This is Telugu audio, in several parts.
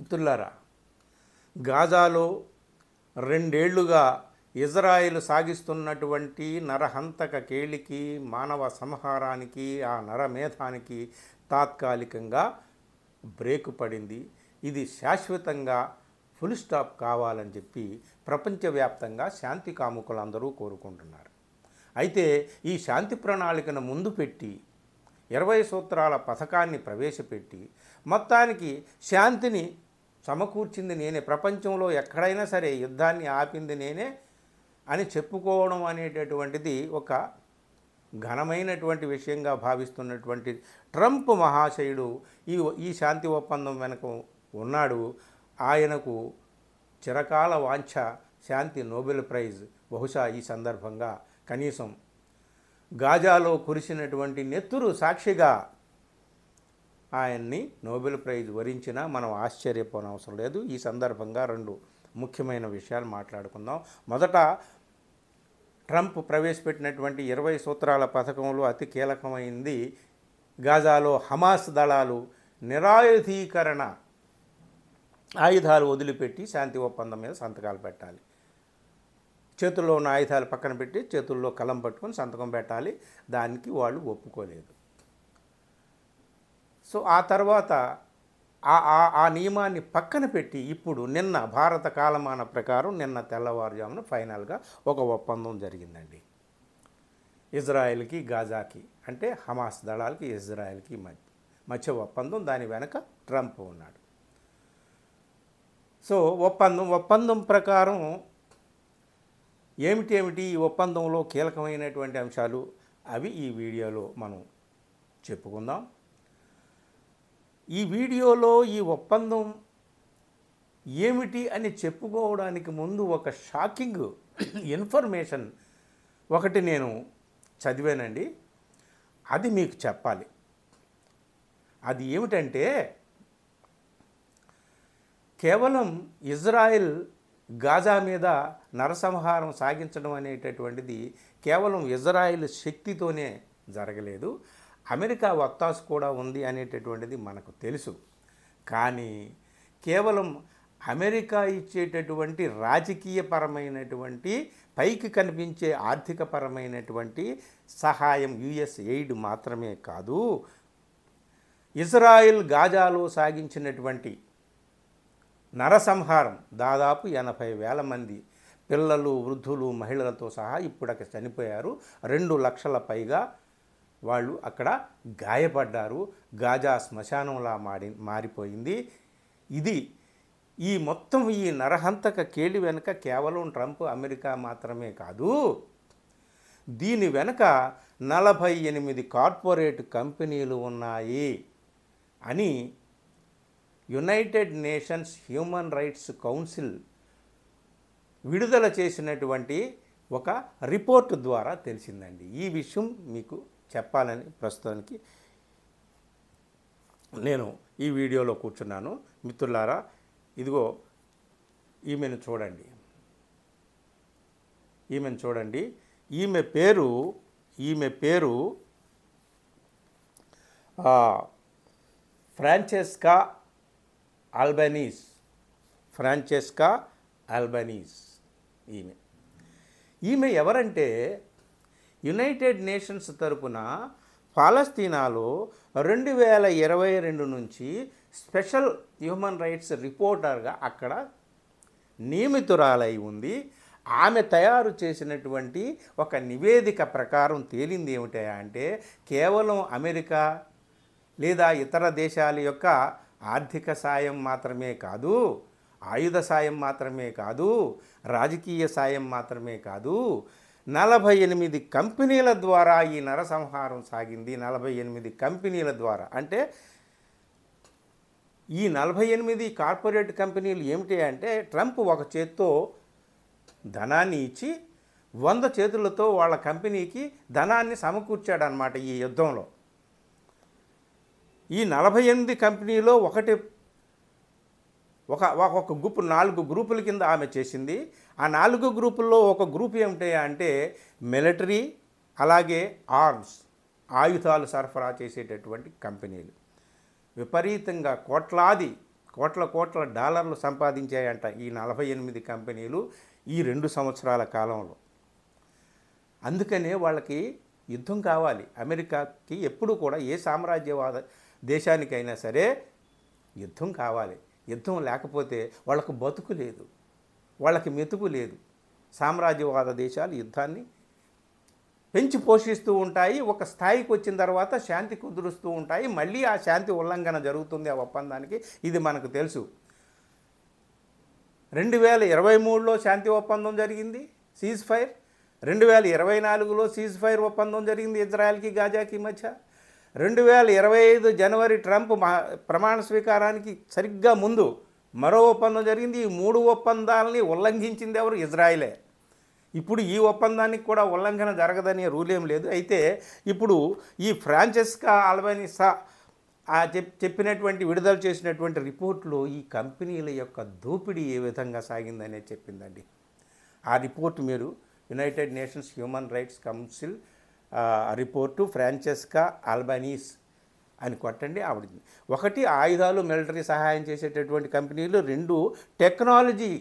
మిత్రులారా, గాజాలో రెండేళ్లుగా ఇజ్రాయిల్ సాగిస్తున్నటువంటి నరహంతక కేళికి, మానవ సంహారానికి, ఆ నరమేధానికి తాత్కాలికంగా బ్రేకు పడింది. ఇది శాశ్వతంగా ఫుల్ స్టాప్ కావాలని చెప్పి ప్రపంచవ్యాప్తంగా శాంతి కాముకులందరూ కోరుకుంటున్నారు. అయితే ఈ శాంతి ప్రణాళికను ముందు పెట్టి 20 సూత్రాల పథకాన్ని ప్రవేశపెట్టి మొత్తానికి శాంతిని సమకూర్చింది నేనే, ప్రపంచంలో ఎక్కడైనా సరే యుద్ధాన్ని ఆపింది నేనే అని చెప్పుకోవడం అనేటటువంటిది ఒక ఘనమైనటువంటి విషయంగా భావిస్తున్నటువంటి ట్రంప్ మహాశయుడు ఈ శాంతి ఒప్పందం వెనుక ఉన్నాడు. ఆయనకు చిరకాల వాంఛ శాంతి నోబెల్ ప్రైజ్ బహుశా ఈ సందర్భంగా కనీసం గాజాలో కురిసినటువంటి నెత్తురు సాక్షిగా ఆయన్ని నోబెల్ ప్రైజ్ వరించినా మనం ఆశ్చర్యపోనవసరం లేదు. ఈ సందర్భంగా రెండు ముఖ్యమైన విషయాలు మాట్లాడుకుందాం. మొదట, ట్రంప్ ప్రవేశపెట్టినటువంటి 20 సూత్రాల పథకంలో అతి కీలకమైంది గాజాలో హమాస్ దళాలు నిరాయుధీకరణ, ఆయుధాలు వదిలిపెట్టి శాంతి ఒప్పందం మీద సంతకాలు పెట్టాలి. చేతుల్లో ఉన్న ఆయుధాలు పక్కన పెట్టి చేతుల్లో కలం పట్టుకొని సంతకం పెట్టాలి. దానికి వాళ్ళు ఒప్పుకోలేదు. సో ఆ తర్వాత ఆ నియమాన్ని పక్కన పెట్టి ఇప్పుడు నిన్న భారత కాలమాన ప్రకారం నిన్న తెల్లవారుజామున ఫైనల్గా ఒక ఒప్పందం జరిగిందండి. ఇజ్రాయెల్కి గాజాకి, అంటే హమాస్ దళాలకి ఇజ్రాయెల్కి మధ్య ఒప్పందం. దాని వెనక ట్రంప్ ఉన్నాడు. సో ఒప్పందం ప్రకారం ఏమిటి ఈ ఒప్పందంలో కీలకమైనటువంటి అంశాలు అవి ఈ వీడియోలో మనం చెప్పుకుందాం. ఈ వీడియోలో ఈ ఒప్పందం ఏమిటి అని చెప్పుకోవడానికి ముందు ఒక షాకింగ్ ఇన్ఫర్మేషన్ ఒకటి నేను చదివానండి. అది మీకు చెప్పాలి. అది ఏమిటంటే, కేవలం ఇజ్రాయెల్ గాజా మీద నరసంహారం సాగించడం అనేటటువంటిది కేవలం ఇజ్రాయెల్ శక్తితోనే జరగలేదు. అమెరికా వత్తాసు కూడా ఉంది అనేటటువంటిది మనకు తెలుసు. కానీ కేవలం అమెరికా ఇచ్చేటటువంటి రాజకీయపరమైనటువంటి, పైకి కనిపించే ఆర్థికపరమైనటువంటి సహాయం, యుఎస్ ఎయిడ్ మాత్రమే కాదు, ఇజ్రాయెల్ గాజాలో సాగించినటువంటి నరసంహారం దాదాపు 80,000 మంది పిల్లలు, వృద్ధులు, మహిళలతో సహా ఇప్పుడక్కడ చనిపోయారు. 2 లక్షల పైగా వాళ్ళు అక్కడ గాయపడ్డారు. గాజా శ్మశానంలా మారిపోయింది. ఈ మొత్తం ఈ నరహంతక కేళి వెనుక కేవలం ట్రంప్, అమెరికా మాత్రమే కాదు, దీని వెనుక 48 కార్పొరేట్ కంపెనీలు ఉన్నాయి అని United Nations Human Rights council విడుదల చేసినటువంటి ఒక రిపోర్టు ద్వారా తెలిసిందండి. ఈ విషయం మీకు చెప్పాలని ప్రస్తుతానికి నేను ఈ వీడియోలో కూర్చున్నాను. మిత్రులారా, ఇదిగో ఈమెను చూడండి. ఈమె పేరు ఫ్రాంచెస్కా ఆల్బనీస్. ఈమె ఎవరంటే, యునైటెడ్ నేషన్స్ తరపున పాలస్తీనాలో 2022 నుంచి స్పెషల్ హ్యూమన్ రైట్స్ రిపోర్టర్గా అక్కడ నియమితురాలై ఉంది. ఆమె తయారు చేసినటువంటి ఒక నివేదిక ప్రకారం తేలింది ఏమిటంటే, కేవలం అమెరికా లేదా ఇతర దేశాల యొక్క ఆర్థిక సాయం మాత్రమే కాదు, ఆయుధ సాయం మాత్రమే కాదు, రాజకీయ సాయం మాత్రమే కాదు, 48 కంపెనీల ద్వారా ఈ నరసంహారం సాగింది. 48 కంపెనీల ద్వారా అంటే ఈ 48 కార్పొరేట్ కంపెనీలు ఏమిటి అంటే, ట్రంప్ ఒక చేత్తో ధనాన్ని ఇచ్చి 100 చేతులతో వాళ్ళ కంపెనీకి ధనాన్ని సమకూర్చాడనమాట ఈ యుద్ధంలో. ఈ 48 కంపెనీలో ఒక గ్రూపు, 4 గ్రూపుల కింద ఆమె చేసింది. ఆ 4 గ్రూపుల్లో ఒక గ్రూప్ ఏమిటి అంటే మిలిటరీ, అలాగే ఆర్మ్స్, ఆయుధాలు సరఫరా చేసేటటువంటి కంపెనీలు. విపరీతంగా కోట్లాది కోట్ల కోట్ల డాలర్లు సంపాదించాయంట ఈ 48 కంపెనీలు ఈ 2 సంవత్సరాల కాలంలో. అందుకనే వాళ్ళకి యుద్ధం కావాలి. అమెరికాకి ఎప్పుడు కూడా ఏ సామ్రాజ్యవాద దేశానికైనా సరే యుద్ధం కావాలి. యుద్ధం లేకపోతే వాళ్ళకు బతుకు లేదు, వాళ్ళకి మెతుకు లేదు. సామ్రాజ్యవాద దేశాలు యుద్ధాన్ని పెంచి పోషిస్తూ ఉంటాయి. ఒక స్థాయికి వచ్చిన తర్వాత శాంతి కుదురుస్తూ ఉంటాయి. మళ్ళీ ఆ శాంతి ఉల్లంఘన జరుగుతుంది ఆ ఒప్పందానికి. ఇది మనకు తెలుసు. 2023లో శాంతి ఒప్పందం జరిగింది, సీజ్ ఫైర్. 2024లో సీజ్ ఫైర్ ఒప్పందం జరిగింది ఇజ్రాయెల్కి గాజాకి మధ్య. 2025 జనవరి ట్రంప్ ప్రమాణ స్వీకారానికి సరిగ్గా ముందు మరో ఒప్పందం జరిగింది. ఈ 3 ఒప్పందాలని ఉల్లంఘించింది ఎవరు? ఇజ్రాయిలే. ఇప్పుడు ఈ ఒప్పందానికి కూడా ఉల్లంఘన జరగదనే రూల్ ఏం లేదు. అయితే ఇప్పుడు ఈ ఫ్రాంచెస్కా అల్బనీసా చెప్పినటువంటి విడుదల చేసినటువంటి రిపోర్ట్లో ఈ కంపెనీల యొక్క దోపిడీ ఏ విధంగా సాగిందనే చెప్పిందండి. ఆ రిపోర్ట్ మీరు United Nations Human Rights Council report Francesca Albanese అని కొట్టండి. ఆవిడ 1 ఆయుధాలు మిలిటరీ సహాయం చేసేటటువంటి కంపెనీలు, 2 టెక్నాలజీ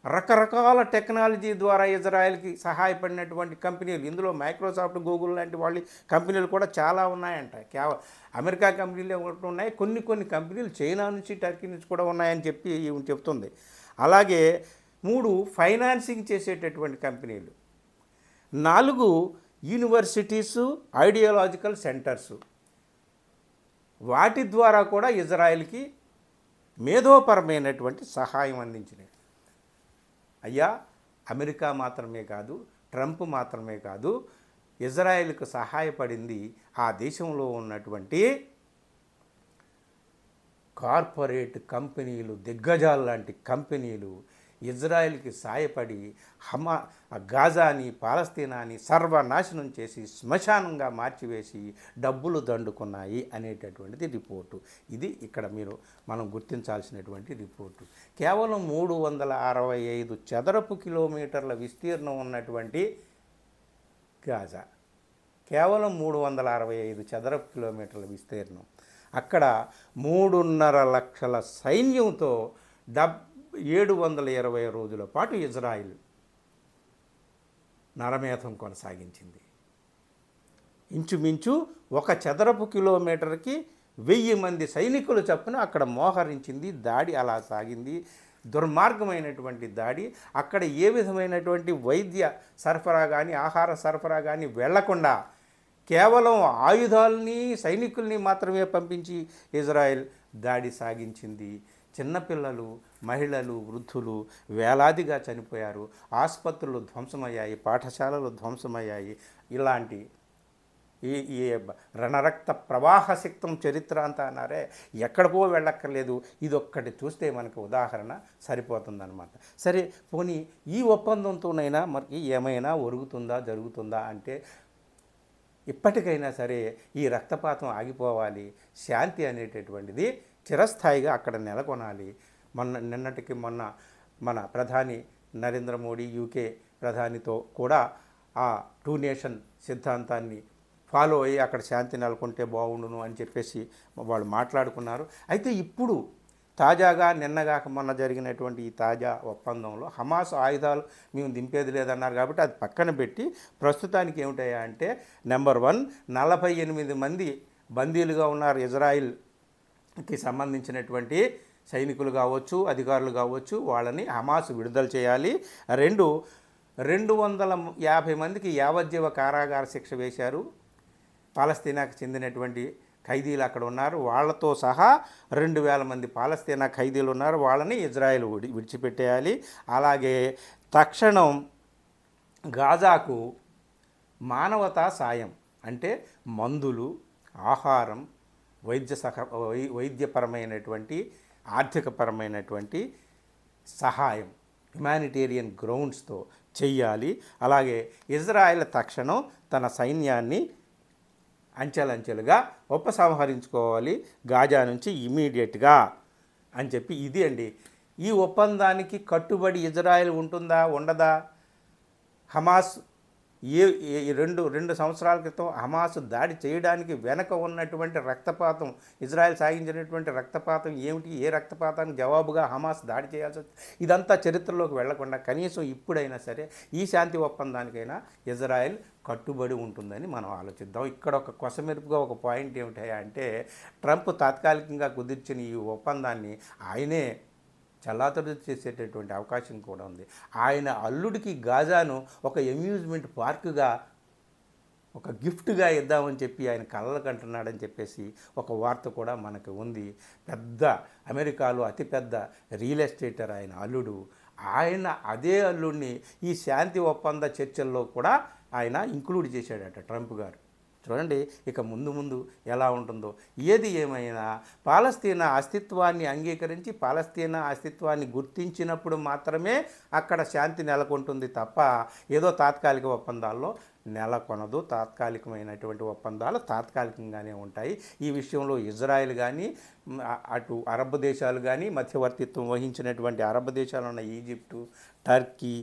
రకరకాల టెక్నాలజీ ద్వారా ఇజ్రాయెల్కి సహాయపడినటువంటి కంపెనీలు. ఇందులో మైక్రోసాఫ్ట్, గూగుల్ లాంటి వాళ్ళ కంపెనీలు కూడా చాలా ఉన్నాయంట. అమెరికా కంపెనీలే ఒకటి ఉన్నాయి, కొన్ని కంపెనీలు చైనా నుంచి, టర్కీ నుంచి కూడా ఉన్నాయని చెప్పి చెప్తుంది. అలాగే 3 ఫైనాన్సింగ్ చేసేటటువంటి కంపెనీలు, 4 యూనివర్సిటీసు, ఐడియాలజికల్ సెంటర్సు, వాటి ద్వారా కూడా ఇజ్రాయెల్కి మేధోపరమైనటువంటి సహాయం అందించినాయి. అయ్యా, అమెరికా మాత్రమే కాదు, ట్రంప్ మాత్రమే కాదు, ఇజ్రాయెల్కు సహాయపడింది ఆ దేశంలో ఉన్నటువంటి కార్పొరేట్ కంపెనీలు, దిగ్గజాలు లాంటి కంపెనీలు ఇజ్రాయెల్కి సాయపడి గాజాని, పాలస్తీనాని సర్వనాశనం చేసి శ్మశానంగా మార్చివేసి డబ్బులు దండుకున్నాయి అనేటటువంటిది రిపోర్టు. ఇది ఇక్కడ మనం గుర్తించాల్సినటువంటి రిపోర్టు. కేవలం 365 చదరపు కిలోమీటర్ల విస్తీర్ణం ఉన్నటువంటి గాజా, కేవలం 365 చదరపు కిలోమీటర్ల విస్తీర్ణం. అక్కడ 3.5 లక్షల సైన్యంతో 720 రోజుల పాటు ఇజ్రాయిల్ నరమేధం కొనసాగించింది. ఇంచుమించు 1 చదరపు కిలోమీటర్కి 1000 మంది సైనికులు చొప్పున అక్కడ మోహరించింది. దాడి అలా సాగింది, దుర్మార్గమైనటువంటి దాడి. అక్కడ ఏ విధమైనటువంటి వైద్య సరఫరా కానీ, ఆహార సరఫరా కానీ వెళ్లకుండా కేవలం ఆయుధాలని, సైనికుల్ని మాత్రమే పంపించి ఇజ్రాయెల్ దాడి సాగించింది. చిన్నపిల్లలు, మహిళలు, వృద్ధులు వేలాదిగా చనిపోయారు. ఆసుపత్రులు ధ్వంసమయ్యాయి, పాఠశాలలు ధ్వంసమయ్యాయి. ఇలాంటి ఈ రణరక్త ప్రవాహ శక్తం చరిత్ర అంతా అన్నారే, ఎక్కడికో వెళ్ళక్కర్లేదు. ఇదొక్కటి చూస్తే మనకు ఉదాహరణ సరిపోతుందన్నమాట. సరే, పోనీ ఈ ఒప్పందంతోనైనా మనకి ఏమైనా జరుగుతుందా అంటే ఇప్పటికైనా సరే ఈ రక్తపాతం ఆగిపోవాలి, శాంతి అనేటటువంటిది చిరస్థాయిగా అక్కడ నెలకొనాలి. నిన్నటికి మొన్న మన ప్రధాని నరేంద్ర మోడీ యూకే ప్రధానితో కూడా ఆ 2 నేషన్ సిద్ధాంతాన్ని ఫాలో అయ్యి అక్కడ శాంతి నెలకొంటే బాగుండును అని చెప్పేసి వాళ్ళు మాట్లాడుకున్నారు. అయితే ఇప్పుడు తాజాగా నిన్నగాక మొన్న జరిగినటువంటి ఈ తాజా ఒప్పందంలో హమాస్ ఆయుధాలు మేము దింపేది లేదన్నారు కాబట్టి అది పక్కన పెట్టి ప్రస్తుతానికి ఏమిటయ్యా అంటే, నెంబర్ 1, 48 మంది బందీలుగా ఉన్నారు ఇజ్రాయిల్కి సంబంధించినటువంటి సైనికులు కావచ్చు, అధికారులు కావచ్చు, వాళ్ళని హమాస్ విడుదల చేయాలి. 2, 250 మందికి యావజ్జీవ కారాగార శిక్ష వేశారు. పాలస్తీనాకు చెందినటువంటి ఖైదీలు అక్కడ ఉన్నారు, వాళ్ళతో సహా 2000 మంది పాలస్తీనా ఖైదీలు ఉన్నారు, వాళ్ళని ఇజ్రాయెల్ విడిచిపెట్టేయాలి. అలాగే తక్షణం గాజాకు మానవతా సాయం అంటే మందులు, ఆహారం, వైద్యపరమైనటువంటి, ఆర్థికపరమైనటువంటి సహాయం హ్యుమానిటేరియన్ గ్రౌండ్స్తో చెయ్యాలి. అలాగే ఇజ్రాయెల్ తక్షణం తన సైన్యాన్ని అంచెలంచెలుగా ఉపసంహరించుకోవాలి గాజా నుంచి ఇమీడియట్గా అని చెప్పి. ఇది అండి ఈ ఒప్పందానికి కట్టుబడి ఇజ్రాయెల్ ఉంటుందా ఉండదా? హమాస్ ఏ రెండు సంవత్సరాల క్రితం హమాస్ దాడి చేయడానికి వెనక ఉన్నటువంటి రక్తపాతం, ఇజ్రాయెల్ సాగించినటువంటి రక్తపాతం ఏమిటి, ఏ రక్తపాతానికి జవాబుగా హమాస్ దాడి చేయాల్సి వచ్చింది, ఇదంతా చరిత్రలోకి వెళ్లకుండా కనీసం ఇప్పుడైనా సరే ఈ శాంతి ఒప్పందానికైనా ఇజ్రాయెల్ కట్టుబడి ఉంటుందని మనం ఆలోచిద్దాం. ఇక్కడ ఒక కొసమెరుపుగా ఒక పాయింట్ ఏమిటి అంటే, ట్రంప్ తాత్కాలికంగా కుదిర్చిన ఈ ఒప్పందాన్ని ఆయనే చల్లాచెదురు చేసేటటువంటి అవకాశం కూడా ఉంది. ఆయన అల్లుడికి గాజాను ఒక అమ్యూజ్మెంట్ పార్కుగా, ఒక గిఫ్ట్గా ఇద్దామని చెప్పి ఆయన కలలు కంటున్నాడని చెప్పేసి ఒక వార్త కూడా మనకు ఉంది. పెద్ద అమెరికాలో అతిపెద్ద రియల్ ఎస్టేటర్ ఆయన అల్లుడు. ఆయన అదే అల్లుడిని ఈ శాంతి ఒప్పంద చర్చల్లో కూడా ఆయన ఇంక్లూడ్ చేశాడట ట్రంప్ గారు. చూడండి ఇక ముందు ఎలా ఉంటుందో. ఏది ఏమైనా పాలస్తీనా అస్తిత్వాన్ని అంగీకరించి పాలస్తీనా అస్తిత్వాన్ని గుర్తించినప్పుడు మాత్రమే అక్కడ శాంతి నెలకొంటుంది తప్ప ఏదో తాత్కాలిక ఒప్పందాల్లో నెలకొనదు. తాత్కాలికమైనటువంటి ఒప్పందాలు తాత్కాలికంగానే ఉంటాయి. ఈ విషయంలో ఇజ్రాయెల్ కానీ, అటు అరబ్ దేశాలు కానీ, మధ్యవర్తిత్వం వహించినటువంటి అరబ్ దేశాలు ఉన్న ఈజిప్టు, టర్కీ,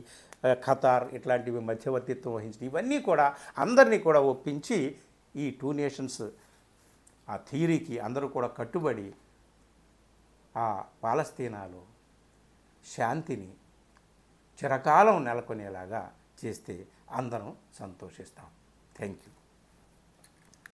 ఖతార్ ఇట్లాంటివి మధ్యవర్తిత్వం వహించిన ఇవన్నీ కూడా అందరినీ కూడా ఒప్పించి ఈ 2 నేషన్స్ ఆ థియరీకి అందరూ కూడా కట్టుబడి ఆ పాలస్తీనాలో శాంతిని చిరకాలం నెలకొనేలాగా చేస్తే అందరం సంతోషిస్తాం. Thank you.